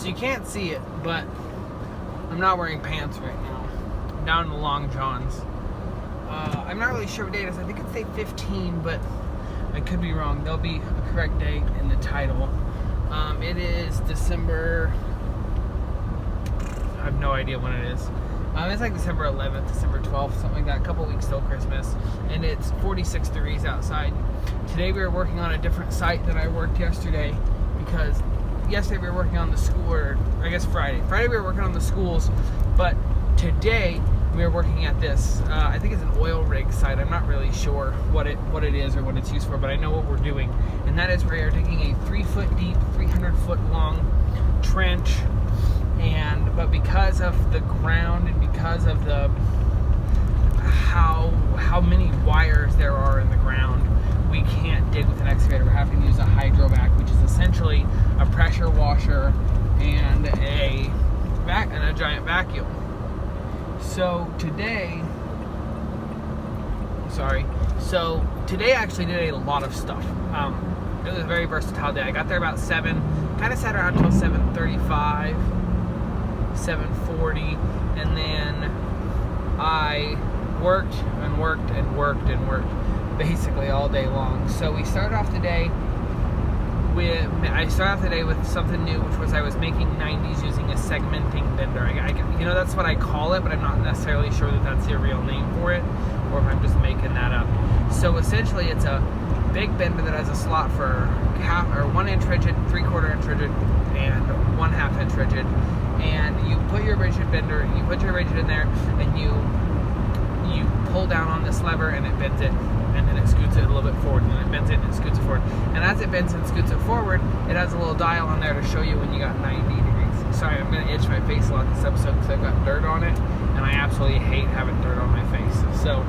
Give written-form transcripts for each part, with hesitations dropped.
So you can't see it, but I'm not wearing pants right now. I'm down in the long johns. I'm not really sure what day it is. I think it's day 15, but I could be wrong. There'll be a correct date in the title. It is December... I have no idea when it is. It's like December 11th, December 12th, something like that. A couple weeks till Christmas. And it's 46 degrees outside. Today we were working on a different site than I worked yesterday, because yesterday we were working on the school, or I guess Friday. Friday we were working on the schools, but today we were working at this. I think it's an oil rig site. I'm not really sure what it is or what it's used for, but I know what we're doing. And that is we are digging a 3-foot deep, 300-foot long trench. But because of the ground and because of the how many wires there are in the ground, we can't dig with an excavator. We're having to use a Hydro-Vac, which is essentially a pressure washer and a giant vacuum. So today I actually did a lot of stuff. It was a very versatile day. I got there about 7, kind of sat around until 7:35, 7:40, and then I worked basically all day long. So we started off the day with something new, which was I was making 90s using a segmenting bender. That's what I call it, but I'm not necessarily sure that that's the real name for it, or if I'm just making that up. So essentially it's a big bender that has a slot for 1 inch rigid, 3/4 inch rigid, and 1/2 inch rigid. And you put your rigid in there, and you pull down on this lever, and it bends it, and then it scoots it a little bit forward, and then it bends it, and it scoots it forward. And as it bends and scoots it forward, it has a little dial on there to show you when you got 90 degrees. Sorry, I'm going to itch my face a lot this episode because I've got dirt on it, and I absolutely hate having dirt on my face. So,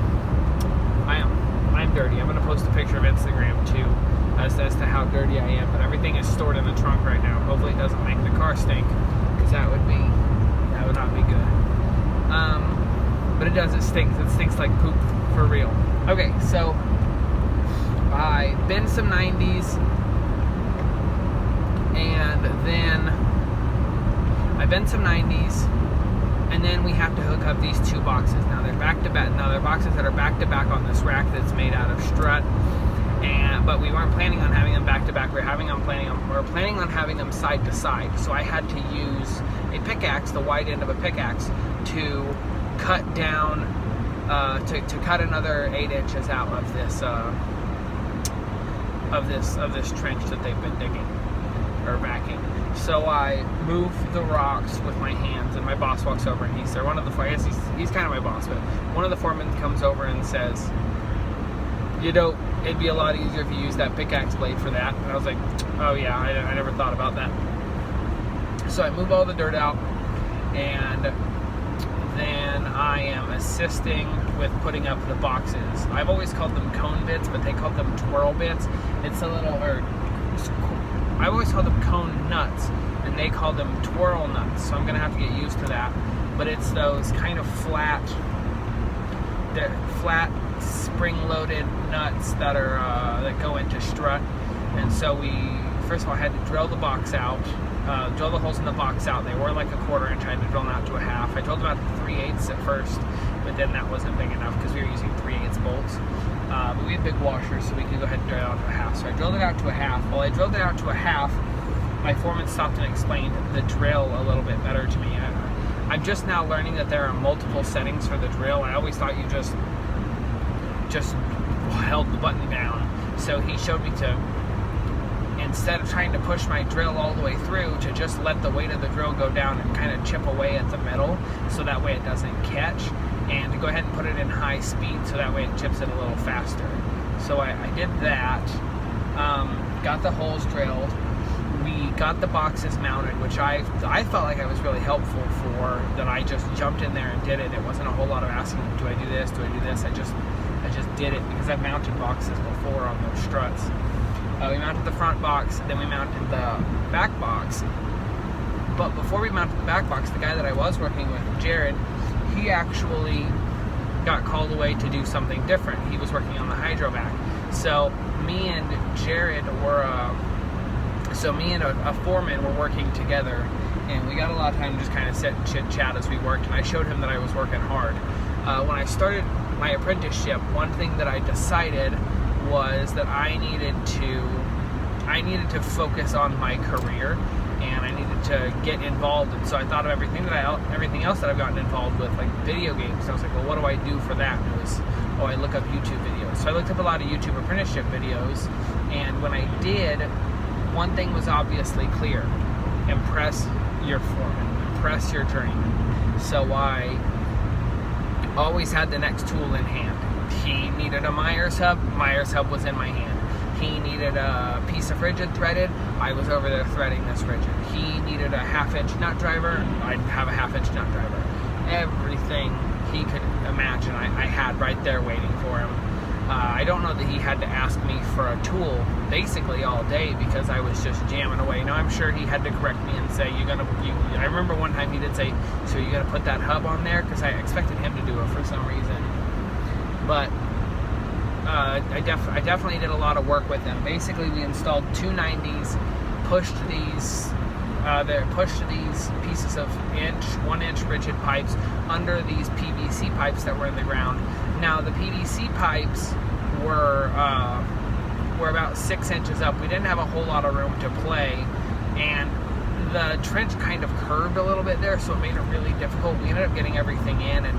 I'm dirty. I'm going to post a picture of Instagram, too, as to how dirty I am. But everything is stored in the trunk right now. Hopefully it doesn't make the car stink, because that would not be good. But it does. It stinks. It stinks like poop for real. Okay, so I bend some 90s, and then we have to hook up these 2 boxes. Now they're back to back. Now they're boxes that are back to back on this rack that's made out of strut. But we weren't planning on having them back to back. We're planning on having them side to side. So I had to use a pickaxe, the wide end of a pickaxe, to cut down, to cut another 8 inches out of this trench that they've been digging or backing. So I move the rocks with my hands, and my boss walks over, and he's kind of my boss, but one of the foremen comes over and says, it'd be a lot easier if you used that pickaxe blade for that. And I was like, oh yeah, I never thought about that. So I move all the dirt out, and then I am assisting with putting up the boxes. I've always called them cone bits, but they call them twirl bits. I've always called them cone nuts, and they call them twirl nuts. So I'm gonna have to get used to that. But it's those kind of flat spring-loaded nuts that go into strut. And so we first of all had to drill the box out, drill the holes in the box out. They were like a 1/4 inch. I had to drill them out to a 1/2. I drilled them out to 3/8 at first, but then that wasn't big enough because we were using 3/8 bolts. But we had big washers, so we could go ahead and drill it out to a 1/2. So I drilled it out to a 1/2. While I drilled it out to a 1/2, my foreman stopped and explained the drill a little bit better to me. I'm just now learning that there are multiple settings for the drill. I always thought you just held the button down. So he showed me to, instead of trying to push my drill all the way through, to just let the weight of the drill go down and kind of chip away at the metal, so that way it doesn't catch, and to go ahead and put it in high speed so that way it chips it a little faster. So I did that, got the holes drilled, we got the boxes mounted, which I felt like I was really helpful for, that I just jumped in there and did it. It wasn't a whole lot of asking, do I do this, do I do this? I just did it because I've mounted boxes before on those struts. We mounted the front box, then we mounted the back box. But before we mounted the back box, the guy that I was working with, Jared, he actually got called away to do something different. He was working on the Hydro-Vac. So me and Jared were So me and a foreman were working together, and we got a lot of time to just kind of sit and chit-chat as we worked, and I showed him that I was working hard. When I started my apprenticeship, one thing that I decided was that I needed to focus on my career, and I needed to get involved. And so I thought of everything else that I've gotten involved with, like video games. So I was like, well, what do I do for that? And it was, I look up YouTube videos. So I looked up a lot of YouTube apprenticeship videos, and when I did, one thing was obviously clear: impress your foreman, impress your journeyman. So I always had the next tool in hand. He needed a Myers hub was in my hand. He needed a piece of rigid threaded, I was over there threading this rigid. He needed a 1/2-inch nut driver, I'd have a 1/2-inch nut driver. Everything he could imagine I had right there waiting for him. I don't know that he had to ask me for a tool basically all day, because I was just jamming away. Now I'm sure he had to correct me and say, I remember one time he did say, so you're gonna put that hub on there? Because I expected him to do it for some reason. But I definitely did a lot of work with them. Basically, we installed 290s, pushed these pieces of 1-inch rigid pipes under these PVC pipes that were in the ground. Now the PVC pipes were about 6 inches up. We didn't have a whole lot of room to play, and the trench kind of curved a little bit there, so it made it really difficult. We ended up getting everything in, and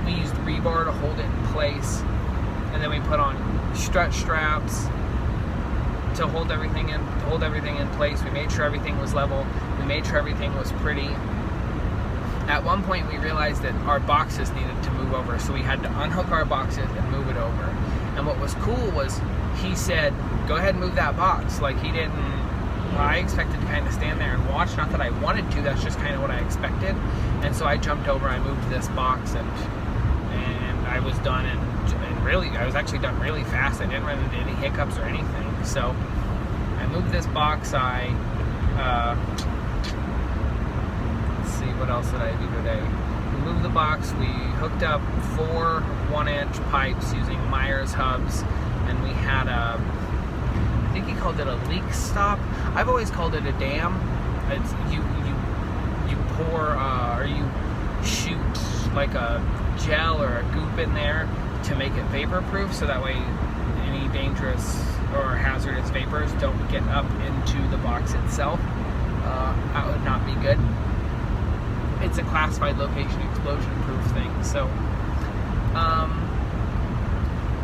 we used rebar to hold it in place, and then we put on strut straps to hold everything in place. We made sure everything was level. We made sure everything was pretty. At one point, we realized that our boxes needed to move over, so we had to unhook our boxes and move it over. And what was cool was he said, "Go ahead and move that box." Like, he didn't. I expected to kind of stand there and watch. Not that I wanted to. That's just kind of what I expected. And so I jumped over. I moved this box, and I was done. And really, I was actually done really fast. I didn't run into any hiccups or anything. So I moved this box. Let's see, what else did I do today? We moved the box. We hooked up 4 1-inch pipes using Myers hubs, and we had I think he called it a leak stop. I've always called it a dam. It's you pour or you shoot like a gel or a goop in there to make it vapor proof, so that way any dangerous or hazardous vapors don't get up into the box itself. That would not be good. It's a classified location explosion proof thing. So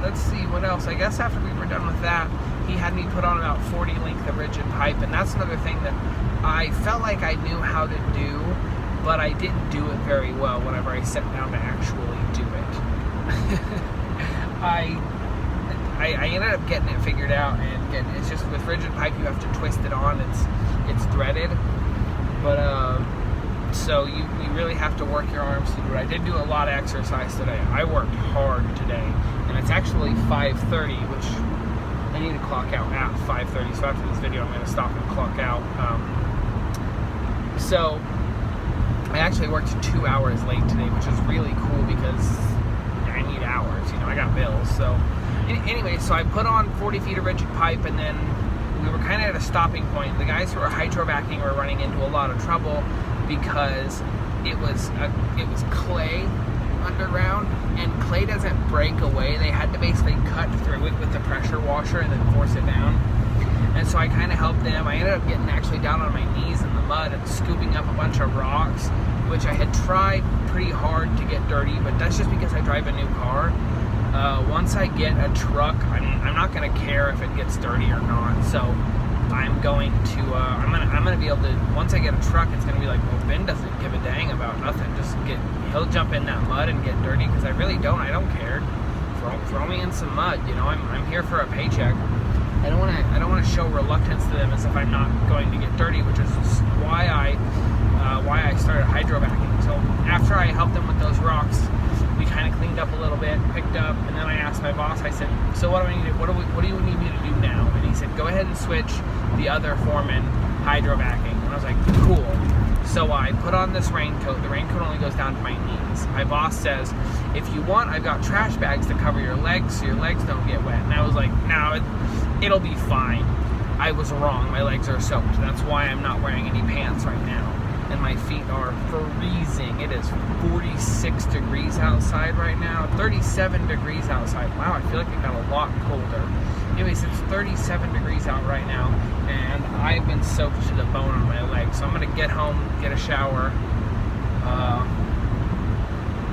let's see what else. I guess after we were done with that, he had me put on about 40 length of rigid pipe, and that's another thing that I felt like I knew how to do, but I didn't do it very well whenever I sat down to actually do it. I ended up getting it figured out, and it's just with rigid pipe you have to twist it on. It's threaded, but so you really have to work your arms to do it. I did do a lot of exercise today. I worked hard today, and it's actually 5:30, which I need to clock out at 5:30. So after this video, I'm going to stop and clock out. So I actually worked 2 hours late today, which is really cool because I need hours. I got bills. So anyway, so I put on 40 feet of rigid pipe, and then we were kind of at a stopping point. The guys who were Hydro-Vaccing were running into a lot of trouble because it was clay underground, and clay doesn't break away. They had to basically cut through it with the pressure washer and then force it down. And so I kind of helped them. I ended up getting actually down on my knees in the mud and scooping up a bunch of rocks, which I had tried pretty hard to get dirty, but that's just because I drive a new car. Once I get a truck, I'm not going to care if it gets dirty or not. So I'm going to I'm gonna be able to, once I get a truck, it's gonna be like, well, Ben doesn't give a dang about nothing. He'll jump in that mud and get dirty, because I really don't. I don't care. Throw me in some mud. I'm here for a paycheck. I don't want to show reluctance to them as if I'm not going to get dirty, which is why I started Hydro-Vaccing. So after I helped them with those rocks, we kind of cleaned up a little bit, picked up, and then I asked my boss. I said, "So what do I need? What do you need me to do now?" And he said, "Go ahead and switch the other foreman Hydro-Vaccing." And I was like, "Cool." So I put on this raincoat. The raincoat only goes down to my knees. My boss says, "If you want, I've got trash bags to cover your legs so your legs don't get wet." And I was like, "No, it'll be fine." I was wrong. My legs are soaked. That's why I'm not wearing any pants right now. And my feet are freezing. It is 46 degrees outside right now. 37 degrees outside. Wow, I feel like it got a lot colder. Anyways, it's 37 degrees out right now, and I've been soaked to the bone on my legs. So I'm gonna get home, get a shower.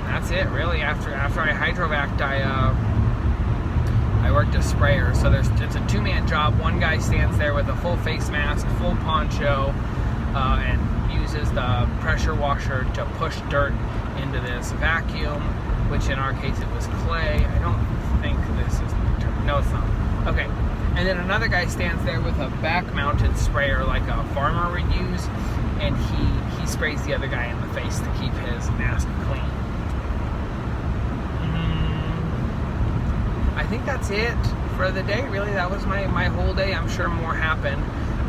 That's it, really. After I hydrovac'd, I worked a sprayer. So it's a two-man job. One guy stands there with a full face mask, full poncho, and uses the pressure washer to push dirt into this vacuum, which in our case it was clay. I don't think this is, no it's not. Okay, and then another guy stands there with a back-mounted sprayer like a farmer would use, and he sprays the other guy in the face to keep his mask clean. I think that's it for the day, really. That was my whole day. I'm sure more happened.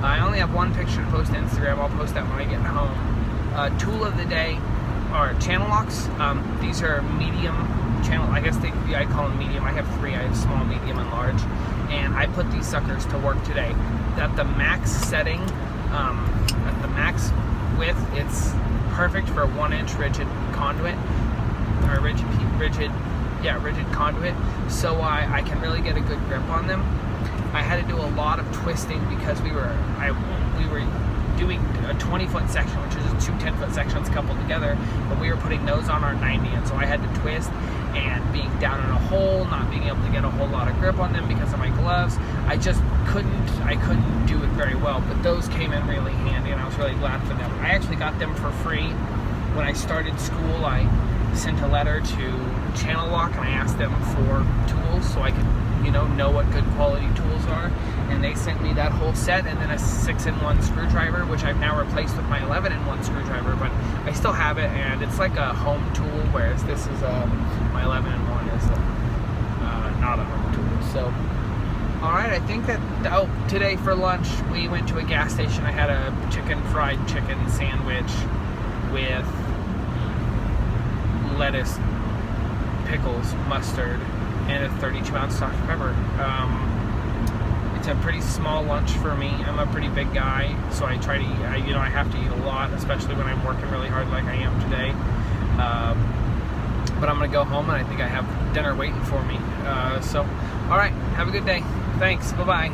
I only have one picture to post to Instagram. I'll post that when I get home. Tool of the day are channel locks. These are medium channel. I guess I call them medium. I have three. I have small, medium, and large. And I put these suckers to work today. At the max setting, at the max width, it's perfect for a 1-inch rigid conduit, or rigid conduit. So I can really get a good grip on them. I had to do a lot of twisting because we were doing a 20-foot section, which is two 10-foot sections coupled together, but we were putting those on our 90, and so I had to twist, and being down in a hole, not being able to get a whole lot of grip on them because of my gloves, I couldn't do it very well. But those came in really handy, and I was really glad for them. I actually got them for free. When I started school, I sent a letter to Channel Lock, and I asked them for tools so I could know what good quality tools are, and they sent me that whole set, and then a 6-in-1 screwdriver, which I've now replaced with my 11-in-1 screwdriver, but I still have it, and it's like a home tool, whereas this is my 11-in-1 is not a home tool. So alright, I think that, today for lunch we went to a gas station. I had a fried chicken sandwich with lettuce, pickles, mustard, and a 32-ounce Dr. Pepper. It's a pretty small lunch for me. I'm a pretty big guy, so I try to eat, I have to eat a lot, especially when I'm working really hard like I am today. But I'm gonna go home, and I think I have dinner waiting for me. So, all right, have a good day. Thanks, bye-bye.